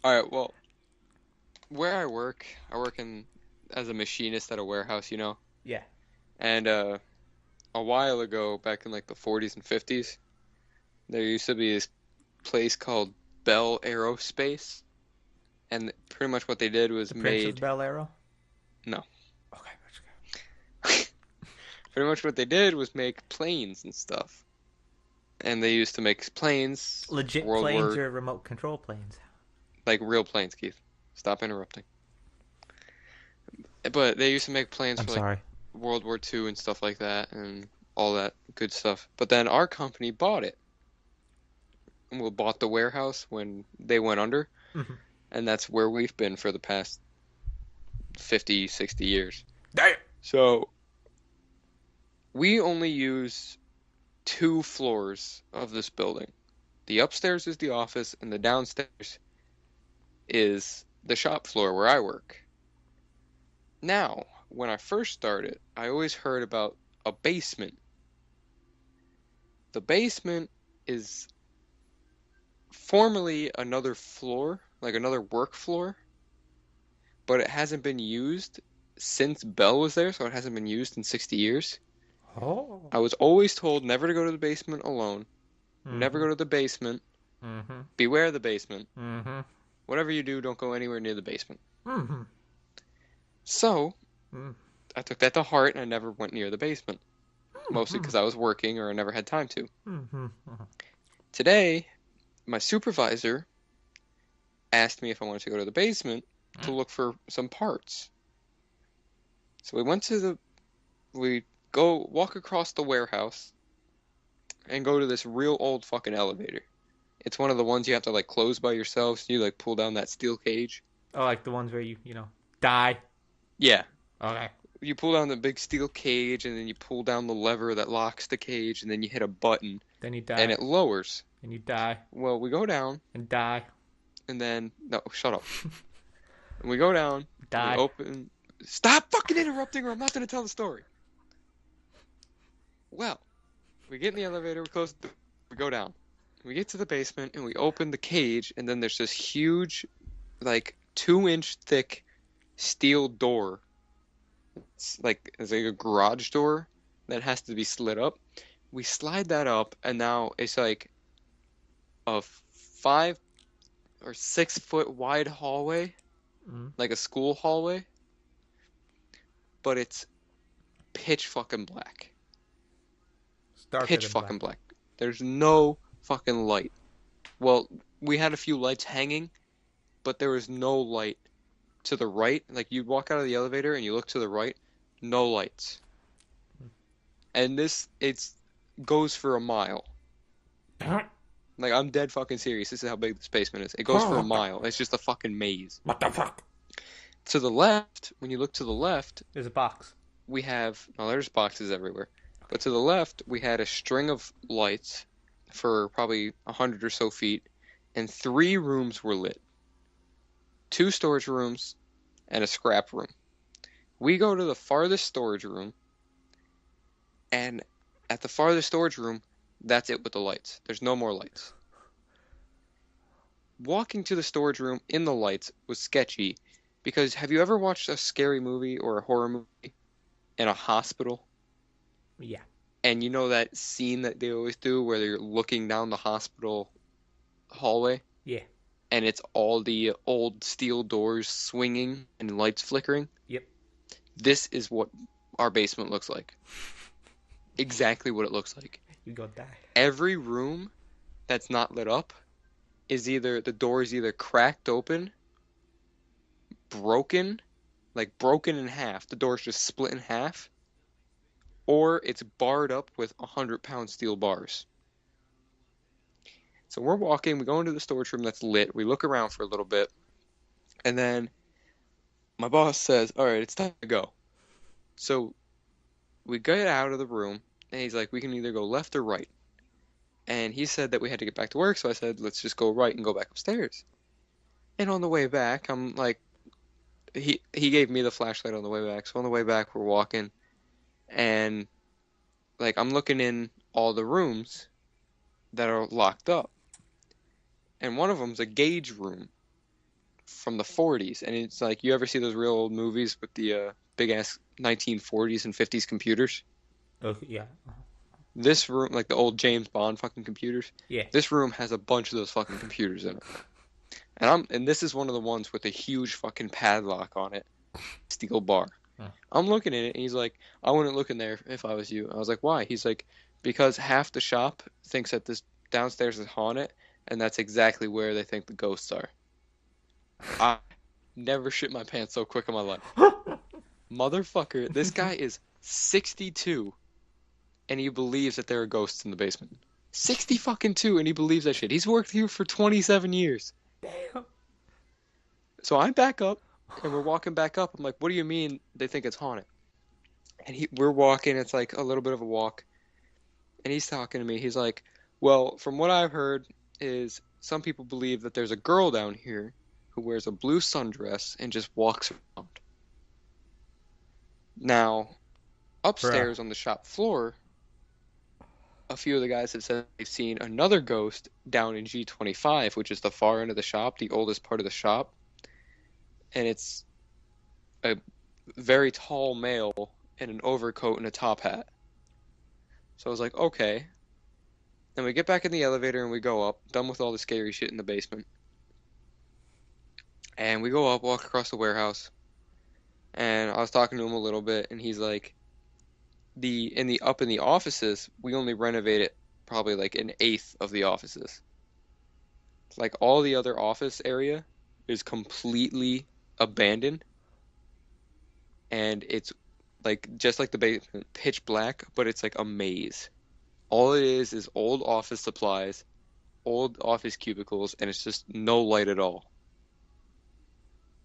All right, well, where I work in as a machinist at a warehouse, you know. Yeah. And a while ago, back in like the 40s and 50s, there used to be this place called Bell Aerospace, and pretty much what they did was The Prince of made Bel Arrow. no. Okay, let's go. Pretty much what they did was make planes and stuff. And they used to make planes for Legit World planes War, or remote control planes? like real planes, Keith. Stop interrupting. But they used to make planes I'm for like sorry. World War II and stuff like that and all that good stuff. But then our company bought it. And we bought the warehouse when they went under, Mm-hmm. and that's where we've been for the past 50, 60 years. Damn. So we only use two floors of this building. The upstairs is the office, and the downstairs is the shop floor where I work. Now, when I first started, I always heard about a basement. The basement is formerly another floor, like another work floor, but it hasn't been used since Bell was there, so it hasn't been used in 60 years. Oh. I was always told never to go to the basement alone, never Mm-hmm. go to the basement, Mm-hmm. beware the basement. Mm-hmm. Whatever you do, don't go anywhere near the basement. Mm-hmm. So Mm-hmm. I took that to heart and I never went near the basement, mostly because I was working or I never had time to. Mm-hmm. Today, my supervisor asked me if I wanted to go to the basement to look for some parts. So we go walk across the warehouse and go to this real old fucking elevator. It's one of the ones you have to like close by yourself, so you like pull down that steel cage. Oh, like the ones where you die. Yeah, Okay. you pull down the big steel cage and then you pull down the lever that locks the cage and then you hit a button Then you and die. it lowers. And you die. Well, we go down And die. and then no, shut up. And we go down and we Die. open. Stop fucking interrupting or I'm not going to tell the story. Well, we get in the elevator, we go down. We get to the basement and we open the cage and then there's this huge like 2-inch thick steel door. It's like a garage door that has to be slid up. We slide that up, and now it's like a 5 or 6 foot wide hallway, Mm-hmm. like a school hallway, but it's pitch fucking black. It's darker Pitch than fucking black. black. There's no fucking light. Well, we had a few lights hanging, but there was no light to the right. Like you walk out of the elevator and you look to the right, no lights. And this it's goes for a mile. Like I'm dead fucking serious. This is how big this basement is. It goes for a mile. It's just a fucking maze. What the fuck? To the left, when you look to the left, There's a box. we have well, there's boxes everywhere. But to the left, we had a string of lights for probably 100 or so feet, and three rooms were lit. Two storage rooms and a scrap room. We go to the farthest storage room, and at the farthest storage room, that's it with the lights. There's no more lights. Walking to the storage room in the lights was sketchy because have you ever watched a scary movie or a horror movie in a hospital? Yeah. And you know that scene that they always do where they're looking down the hospital hallway Yeah. and it's all the old steel doors swinging and lights flickering? Yep. This is what our basement looks like. Exactly what it looks like. You go die. Every room that's not lit up is either the door is either cracked open, broken, like broken in half. The door's just split in half, or it's barred up with 100-pound steel bars. So we're walking, we go into the storage room that's lit, we look around for a little bit, and then my boss says, "All right, it's time to go." So we get out of the room, and he's like, "We can either go left or right." And he said that we had to get back to work, so I said, "Let's just go right and go back upstairs." And on the way back, I'm like, he gave me the flashlight on the way back. So on the way back, we're walking, and like I'm looking in all the rooms that are locked up, and one of them's a gauge room. from the 40s, and it's like you ever see those real old movies with the big ass 1940s and 50s computers? Oh yeah, This room, like the old James Bond fucking computers, yeah. this room has a bunch of those fucking computers in it. And this is one of the ones with a huge fucking padlock on it, steel bar. Huh. I'm looking at it, and he's like, I wouldn't look in there if I was you. I was like, why? He's like, because half the shop thinks that this downstairs is haunted, and that's exactly where they think the ghosts are. I never shit my pants so quick in my life. Motherfucker, this guy is 62, and he believes that there are ghosts in the basement. 60 fucking 2, and he believes that shit. He's worked here for 27 years. Damn. So I back up, and we're walking back up. I'm like, what do you mean they think it's haunted? And we're walking, it's like a little bit of a walk, and he's talking to me. He's like, well, from what I've heard is some people believe that there's a girl down here who wears a blue sundress and just walks around. Now, Bruh. upstairs on the shop floor, a few of the guys have said they've seen another ghost down in G25, which is the far end of the shop, the oldest part of the shop, and it's a very tall male in an overcoat and a top hat. So I was like, okay. Then we get back in the elevator and we go up, done with all the scary shit in the basement. And we go up, walk across the warehouse, and I was talking to him a little bit, and he's like, in the offices, we only renovated probably like an eighth of the offices. Like all the other office area is completely abandoned, and it's like just like the basement, pitch black, but it's like a maze. All it is old office supplies, old office cubicles, and it's just no light at all.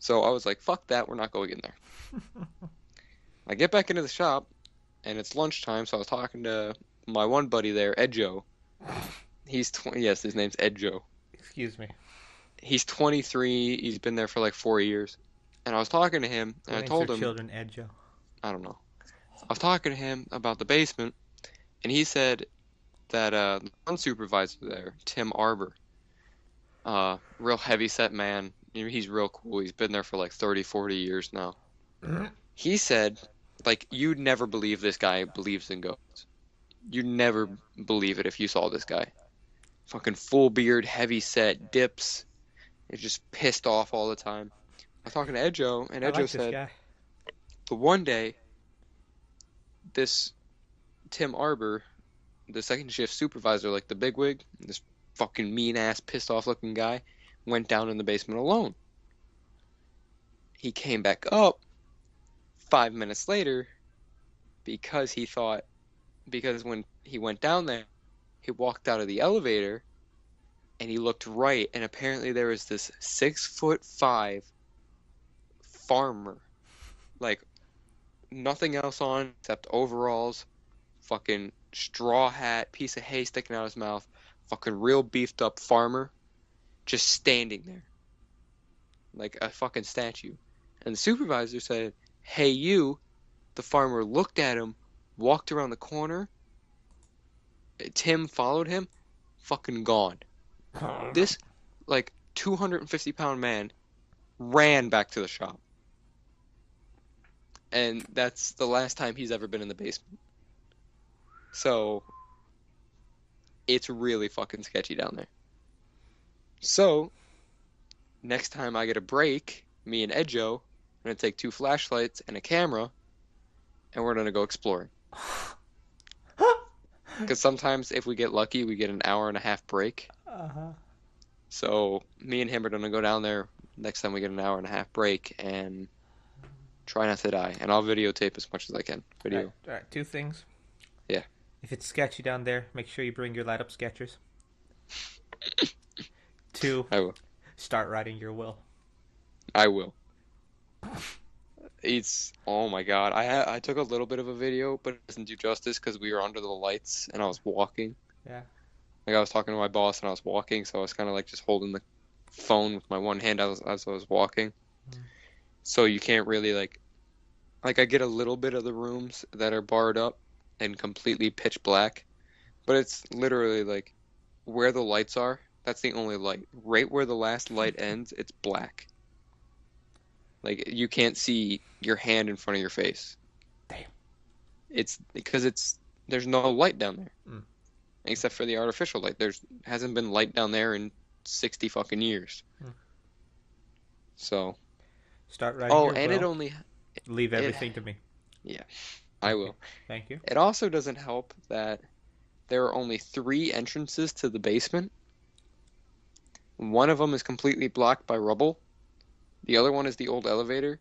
So I was like, fuck that, we're not going in there. I get back into the shop, and it's lunchtime, so I was talking to my one buddy there, Ed Joe. He's 20, yes, his name's Ed Joe. Excuse me. He's 23, he's been there for like 4 years. And I was talking to him, and Who I names their told him, children Ed Joe? I don't know. I was talking to him about the basement, and he said that the one supervisor there, Tim Arbor, real heavy set man, he's real cool. He's been there for like 30, 40 years now. He said, like, you'd never believe this guy believes in ghosts. You'd never believe it if you saw this guy. Fucking full beard, heavy set, dips. He's just pissed off all the time. I was talking to Edjo, and I Edjo like this said, guy. but one day, this Tim Arbor, the second shift supervisor, like the bigwig, this fucking mean ass, pissed off looking guy, went down in the basement alone. He came back up 5 minutes later because he thought, because when he went down there, he walked out of the elevator and he looked right, and apparently there was this 6'5" farmer, like nothing else on except overalls, fucking straw hat, piece of hay sticking out his mouth, fucking real beefed up farmer, just standing there like a fucking statue. And the supervisor said, hey, you. The farmer looked at him, walked around the corner. Tim followed him, fucking gone. This, like, 250-pound man ran back to the shop. And that's the last time he's ever been in the basement. So, it's really fucking sketchy down there. So, next time I get a break, me and Edjo are going to take 2 flashlights and a camera, and we're going to go exploring. Because sometimes if we get lucky, we get an hour and a half break. Uh-huh. So me and him are going to go down there next time we get an hour and a half break and try not to die. And I'll videotape as much as I can. Video. All right, 2 things. Yeah. If it's sketchy down there, make sure you bring your light up sketchers. 2, I will. start writing your will. I will. It's, oh my God. I took a little bit of a video, but it doesn't do justice because we were under the lights and I was walking. Yeah. Like I was talking to my boss and I was walking, so I was kind of like just holding the phone with my one hand as I was walking. Mm. So you can't really like I get a little bit of the rooms that are barred up and completely pitch black, but it's literally like where the lights are, that's the only light. Right where the last light ends, it's black. Like you can't see your hand in front of your face. Damn. It's because there's no light down there Mm. except for the artificial light. There's hasn't been light down there in 60 fucking years. Mm. So, Start writing oh, your and it will. only Leave it everything to me. yeah, I Thank you. will. Thank you. It also doesn't help that there are only three entrances to the basement. One of them is completely blocked by rubble. The other one is the old elevator.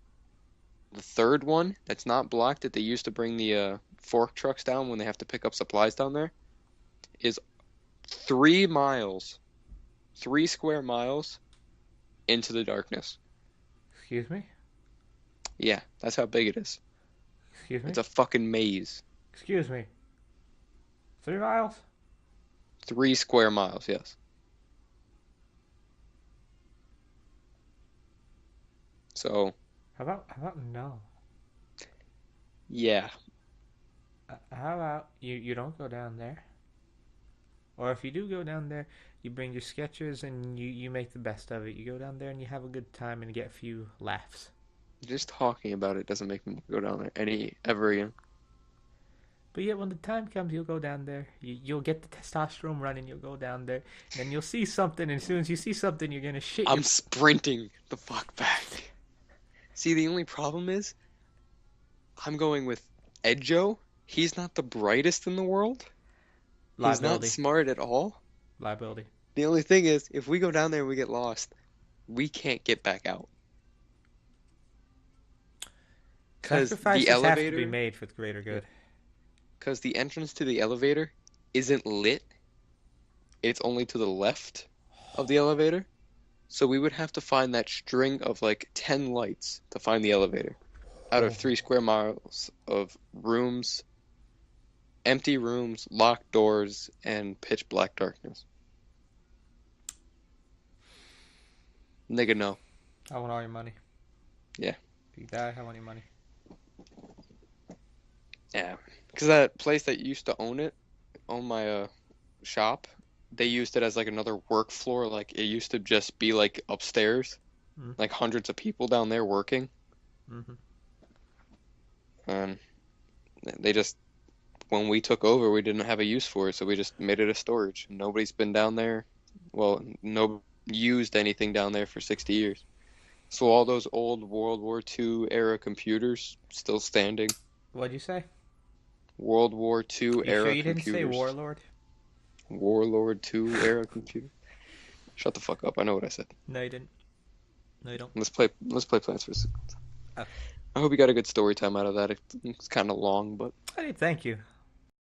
The third one that's not blocked that they used to bring the fork trucks down when they have to pick up supplies down there is 3 miles, 3 square miles into the darkness. Excuse me? Yeah, that's how big it is. Excuse me? It's a fucking maze. Excuse me. 3 miles? 3 square miles, yes. So, How about no? yeah, How about you don't go down there? Or if you do go down there, you bring your sketchers and you make the best of it. You go down there and you have a good time and get a few laughs. just talking about it doesn't make me go down there any ever again. But yet, when the time comes, you'll go down there. You'll get the testosterone running. You'll go down there, and then you'll see something. And as soon as you see something, you're gonna shit your I'm sprinting the fuck back. See, the only problem is I'm going with Ed Joe. He's not the brightest in the world. He's not liability. smart at all. Liability. The only thing is, if we go down there and we get lost, we can't get back out. Because the Sacrifices have to be elevator, made for the greater good. because the entrance to the elevator isn't lit. It's only to the left of the elevator. So we would have to find that string of like 10 lights to find the elevator out of Oh, 3 square miles of rooms, empty rooms, locked doors, and pitch black darkness. Nigga, no. I want all your money. Yeah. If you die, I want your money. Yeah. Because that place that used to own my shop, they used it as like another work floor. Like it used to just be like upstairs, Mm. like hundreds of people down there working. Mm-hmm. And they just, when we took over, we didn't have a use for it, so we just made it a storage. Nobody's been down there. Well, no used anything down there for 60 years. So all those old World War II era computers still standing. What'd you say? World War II You sure era you didn't say computers. warlord? Warlord 2 era computer. Shut the fuck up. I know what I said. No, you didn't. No, you don't. Let's play Plants vs. Oh. I hope you got a good story time out of that. It's kind of long, but Hey, thank you.